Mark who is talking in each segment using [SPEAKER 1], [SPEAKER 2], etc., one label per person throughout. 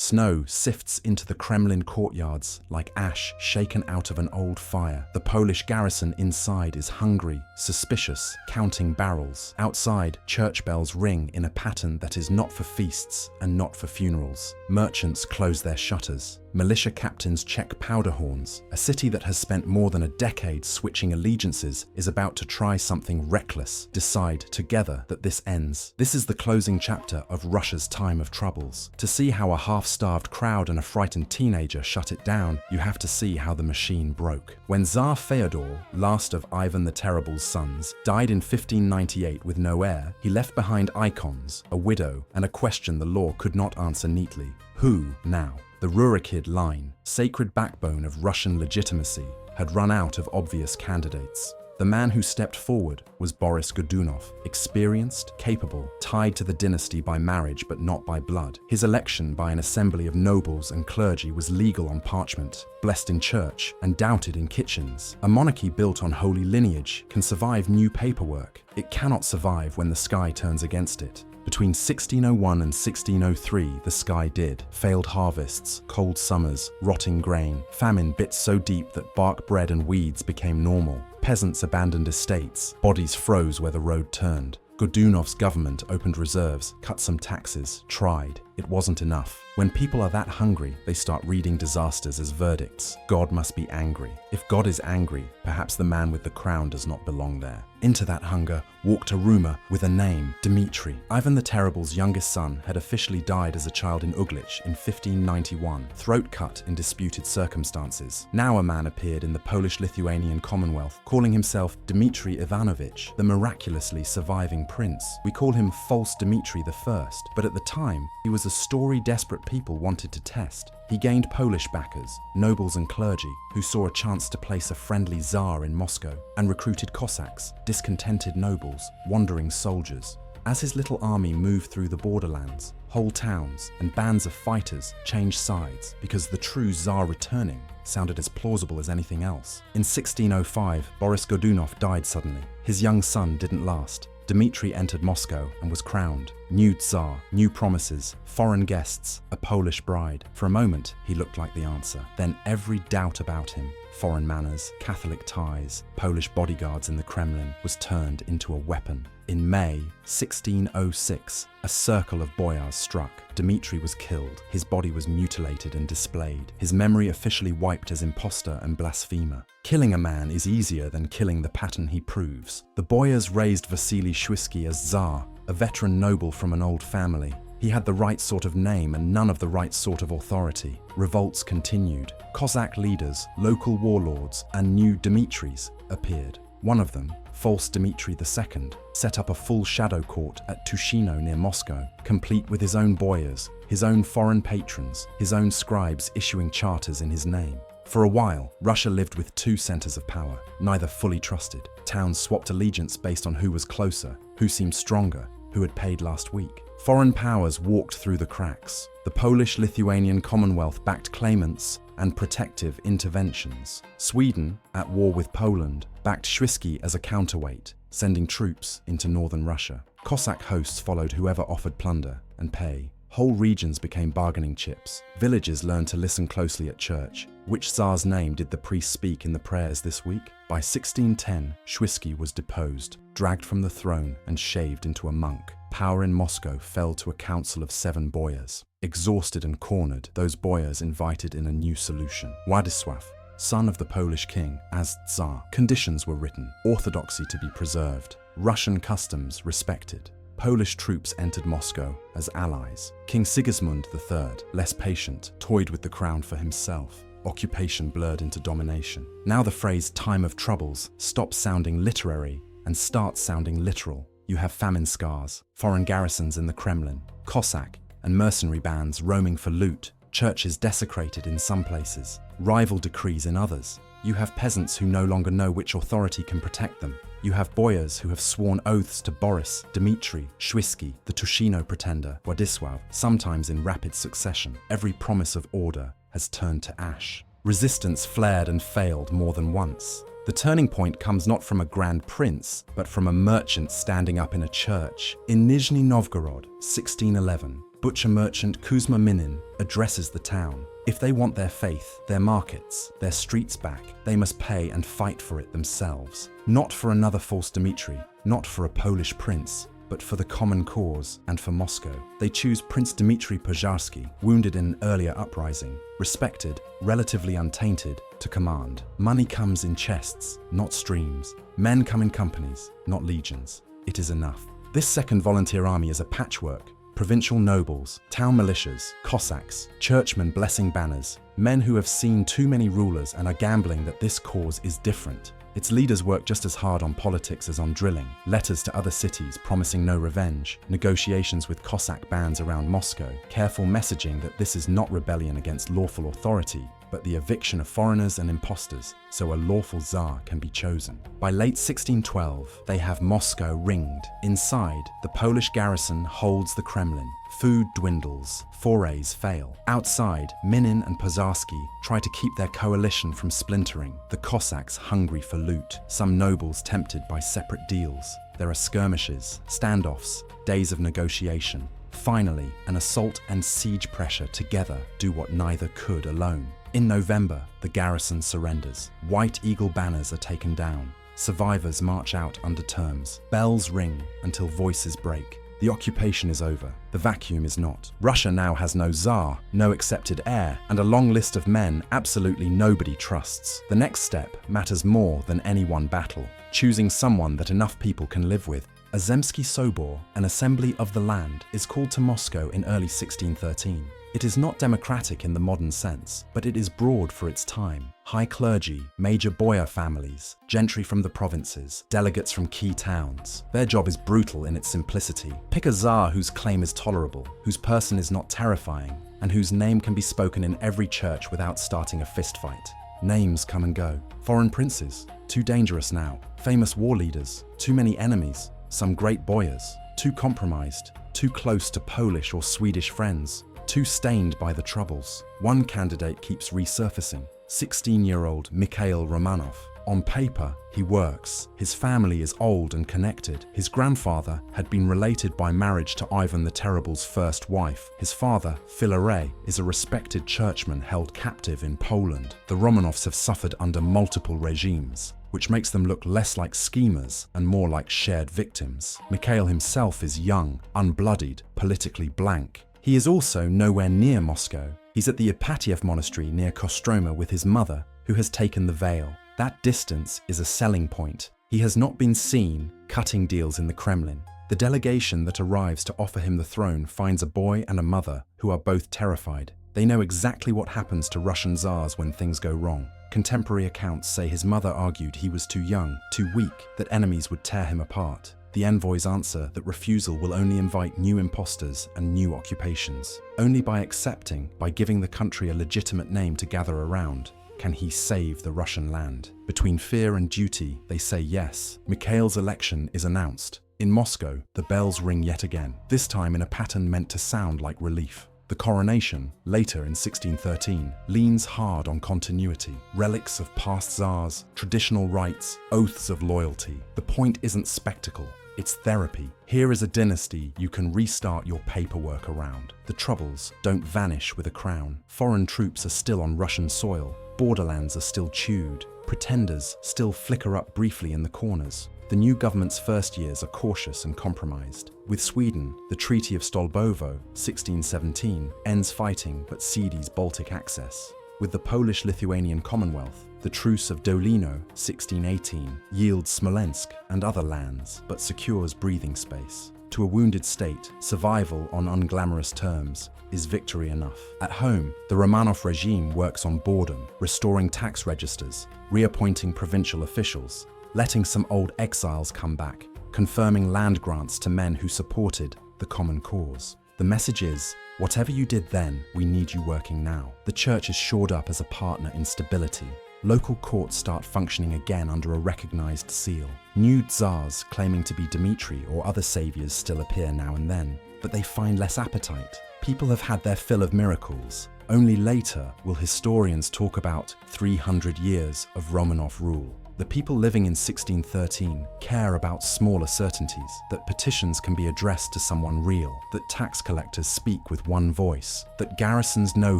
[SPEAKER 1] Snow sifts into the Kremlin courtyards like ash shaken out of an old fire. The Polish garrison inside is hungry, suspicious, counting barrels. Outside, church bells ring in a pattern that is not for feasts and not for funerals. Merchants close their shutters. Militia captains check powder horns. A city that has spent more than a decade switching allegiances is about to try something reckless, decide together that this ends. This is the closing chapter of Russia's time of troubles. To see how a half-starved crowd and a frightened teenager shut it down, you have to see how the machine broke. When Tsar Fyodor, last of Ivan the Terrible's sons, died in 1598 with no heir, he left behind icons, a widow, and a question the law could not answer neatly. Who now? The Rurikid line, sacred backbone of Russian legitimacy, had run out of obvious candidates. The man who stepped forward was Boris Godunov, experienced, capable, tied to the dynasty by marriage but not by blood. His election by an assembly of nobles and clergy was legal on parchment, blessed in church, and doubted in kitchens. A monarchy built on holy lineage can survive new paperwork. It cannot survive when the sky turns against it. Between 1601 and 1603, the sky did. Failed harvests, cold summers, rotting grain, famine bit so deep that bark bread and weeds became normal. Peasants abandoned estates, bodies froze where the road turned. Godunov's government opened reserves, cut some taxes, tried. It wasn't enough. When people are that hungry, they start reading disasters as verdicts. God must be angry. If God is angry, perhaps the man with the crown does not belong there. Into that hunger walked a rumor with a name, Dmitry. Ivan the Terrible's youngest son had officially died as a child in Uglich in 1591, throat cut in disputed circumstances. Now a man appeared in the Polish-Lithuanian Commonwealth, calling himself Dmitry Ivanovich, the miraculously surviving prince. We call him False Dmitry I, but at the time, he was a story desperate people wanted to test. He gained Polish backers, nobles and clergy, who saw a chance to place a friendly Tsar in Moscow, and recruited Cossacks, discontented nobles, wandering soldiers. As his little army moved through the borderlands, whole towns and bands of fighters changed sides because the true Tsar returning sounded as plausible as anything else. In 1605, Boris Godunov died suddenly. His young son didn't last. Dmitry entered Moscow and was crowned. New Tsar, new promises, foreign guests, a Polish bride. For a moment, he looked like the answer. Then every doubt about him, foreign manners, Catholic ties, Polish bodyguards in the Kremlin, was turned into a weapon. In May 1606, a circle of boyars struck. Dmitry was killed. His body was mutilated and displayed. His memory officially wiped as impostor and blasphemer. Killing a man is easier than killing the pattern he proves. The boyars raised Vasily Shwisky as Tsar, a veteran noble from an old family. He had the right sort of name and none of the right sort of authority. Revolts continued. Cossack leaders, local warlords, and new Dmitrys appeared. One of them, False Dmitry II, set up a full shadow court at Tushino near Moscow, complete with his own boyars, his own foreign patrons, his own scribes issuing charters in his name. For a while, Russia lived with two centers of power, neither fully trusted. Towns swapped allegiance based on who was closer, who seemed stronger, who had paid last week. Foreign powers walked through the cracks. The Polish-Lithuanian Commonwealth backed claimants and protective interventions. Sweden, at war with Poland, backed Shwisky as a counterweight, sending troops into northern Russia. Cossack hosts followed whoever offered plunder and pay. Whole regions became bargaining chips. Villages learned to listen closely at church. Which Tsar's name did the priest speak in the prayers this week? By 1610, Shwisky was deposed, dragged from the throne and shaved into a monk. Power in Moscow fell to a council of 7 boyars. Exhausted and cornered, those boyars invited in a new solution. Władysław, son of the Polish king, as Tsar. Conditions were written, orthodoxy to be preserved, Russian customs respected. Polish troops entered Moscow as allies. King Sigismund III, less patient, toyed with the crown for himself. Occupation blurred into domination. Now the phrase time of troubles stops sounding literary and starts sounding literal. You have famine scars, foreign garrisons in the Kremlin, Cossack and mercenary bands roaming for loot, churches desecrated in some places, rival decrees in others. You have peasants who no longer know which authority can protect them. You have boyars who have sworn oaths to Boris, Dmitry, Shwisky, the Tushino pretender, Władysław, sometimes in rapid succession. Every promise of order has turned to ash. Resistance flared and failed more than once. The turning point comes not from a grand prince, but from a merchant standing up in a church. In Nizhny Novgorod, 1611, Butcher merchant Kuzma Minin addresses the town. If they want their faith, their markets, their streets back, they must pay and fight for it themselves. Not for another False Dmitry, not for a Polish prince, but for the common cause and for Moscow. They choose Prince Dmitry Pozharsky, wounded in an earlier uprising, respected, relatively untainted, to command. Money comes in chests, not streams. Men come in companies, not legions. It is enough. This second volunteer army is a patchwork. Provincial nobles, town militias, Cossacks, churchmen blessing banners, men who have seen too many rulers and are gambling that this cause is different. Its leaders work just as hard on politics as on drilling, letters to other cities promising no revenge, negotiations with Cossack bands around Moscow, careful messaging that this is not rebellion against lawful authority, but the eviction of foreigners and impostors, so a lawful Tsar can be chosen. By late 1612, they have Moscow ringed. Inside, the Polish garrison holds the Kremlin. Food dwindles, forays fail. Outside, Minin and Pozharsky try to keep their coalition from splintering, the Cossacks hungry for loot, some nobles tempted by separate deals. There are skirmishes, standoffs, days of negotiation. Finally, an assault and siege pressure together do what neither could alone. In November, the garrison surrenders. White Eagle banners are taken down. Survivors march out under terms. Bells ring until voices break. The occupation is over. The vacuum is not. Russia now has no Tsar, no accepted heir, and a long list of men absolutely nobody trusts. The next step matters more than any one battle, choosing someone that enough people can live with. A Zemsky Sobor, an assembly of the land, is called to Moscow in early 1613. It is not democratic in the modern sense, but it is broad for its time. High clergy, major boyar families, gentry from the provinces, delegates from key towns. Their job is brutal in its simplicity. Pick a Tsar whose claim is tolerable, whose person is not terrifying, and whose name can be spoken in every church without starting a fistfight. Names come and go. Foreign princes, too dangerous now. Famous war leaders, too many enemies. Some great boyars, too compromised, too close to Polish or Swedish friends, too stained by the troubles. One candidate keeps resurfacing, 16-year-old Mikhail Romanov. On paper, he works. His family is old and connected. His grandfather had been related by marriage to Ivan the Terrible's first wife. His father, Filaret, is a respected churchman held captive in Poland. The Romanovs have suffered under multiple regimes, which makes them look less like schemers and more like shared victims. Mikhail himself is young, unbloodied, politically blank. He is also nowhere near Moscow. He's at the Ipatiev monastery near Kostroma with his mother, who has taken the veil. That distance is a selling point. He has not been seen cutting deals in the Kremlin. The delegation that arrives to offer him the throne finds a boy and a mother who are both terrified. They know exactly what happens to Russian Tsars when things go wrong. Contemporary accounts say his mother argued he was too young, too weak, that enemies would tear him apart. The envoys answer that refusal will only invite new impostors and new occupations. Only by accepting, by giving the country a legitimate name to gather around, can he save the Russian land. Between fear and duty, they say yes. Mikhail's election is announced. In Moscow, the bells ring yet again, this time in a pattern meant to sound like relief. The coronation, later in 1613, leans hard on continuity. Relics of past Tsars, traditional rites, oaths of loyalty. The point isn't spectacle, it's therapy. Here is a dynasty you can restart your paperwork around. The troubles don't vanish with a crown. Foreign troops are still on Russian soil. Borderlands are still chewed. Pretenders still flicker up briefly in the corners. The new government's first years are cautious and compromised. With Sweden, the Treaty of Stolbovo, 1617, ends fighting but cedes Baltic access. With the Polish-Lithuanian Commonwealth, the Truce of Dolino, 1618, yields Smolensk and other lands, but secures breathing space. To a wounded state, survival on unglamorous terms is victory enough. At home, the Romanov regime works on boredom, restoring tax registers, reappointing provincial officials, letting some old exiles come back, confirming land grants to men who supported the common cause. The message is, whatever you did then, we need you working now. The church is shored up as a partner in stability. Local courts start functioning again under a recognized seal. New tsars claiming to be Dmitry or other saviors still appear now and then, but they find less appetite. People have had their fill of miracles. Only later will historians talk about 300 years of Romanov rule. The people living in 1613 care about smaller certainties, that petitions can be addressed to someone real, that tax collectors speak with one voice, that garrisons know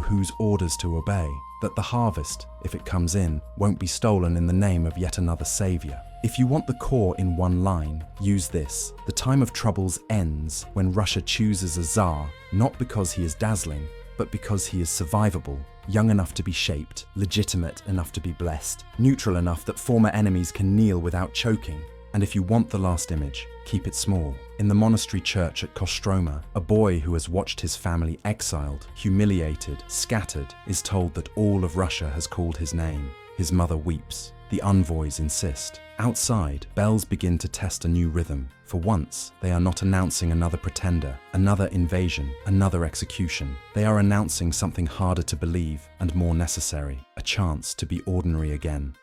[SPEAKER 1] whose orders to obey, that the harvest, if it comes in, won't be stolen in the name of yet another savior. If you want the core in one line, use this. The time of troubles ends when Russia chooses a Tsar, not because he is dazzling, but because he is survivable, young enough to be shaped, legitimate enough to be blessed, neutral enough that former enemies can kneel without choking. And if you want the last image, keep it small. In the monastery church at Kostroma, a boy who has watched his family exiled, humiliated, scattered, is told that all of Russia has called his name. His mother weeps. The envoys insist. Outside, bells begin to test a new rhythm. For once, they are not announcing another pretender, another invasion, another execution. They are announcing something harder to believe and more necessary, a chance to be ordinary again.